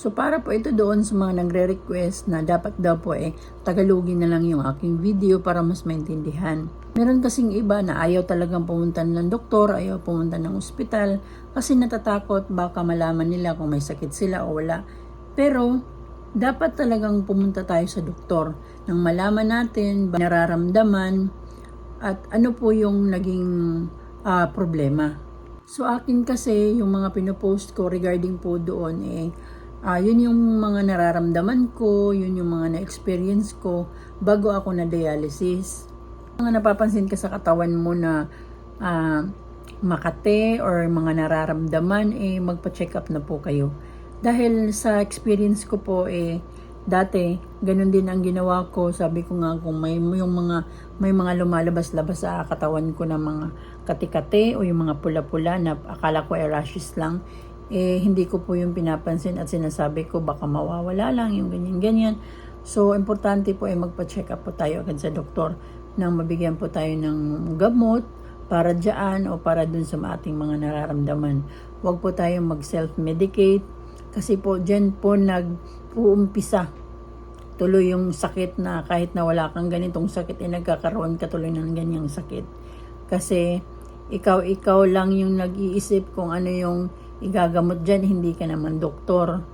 So para po ito doon sa mga nagre-request na dapat daw po Tagalogin na lang yung aking video para mas maintindihan. Meron kasing iba na ayaw talagang pumunta ng doktor, ayaw pumunta ng ospital kasi natatakot baka malaman nila kung may sakit sila o wala. Pero dapat talagang pumunta tayo sa doktor nang malaman natin ba nararamdaman at ano po yung naging problema. So akin kasi yung mga pinopost ko regarding po doon yun yung mga nararamdaman ko, yun yung mga na-experience ko bago ako na dialysis. Mga napapansin ka sa katawan mo na makate or mga nararamdaman, magpa-check up na po kayo. Dahil sa experience ko po, dati, ganun din ang ginawa ko. Sabi ko nga kung may mga lumalabas-labas sa katawan ko na mga kati-kati o yung mga pula-pula na akala ko rashes lang, hindi ko po yung pinapansin at sinasabi ko baka mawawala lang yung ganyan-ganyan. So, importante po magpa-check up po tayo agad sa doktor nang mabigyan po tayo ng gamot para dyan o para dun sa ating mga nararamdaman. Huwag po tayong mag-self-medicate kasi po dyan po nag-uumpisa tuloy yung sakit na kahit na wala kang ganitong sakit nagkakaroon ka tuloy ng ganyang sakit. Kasi ikaw lang yung nag-iisip kung ano yung igagamot dyan, hindi ka naman doktor.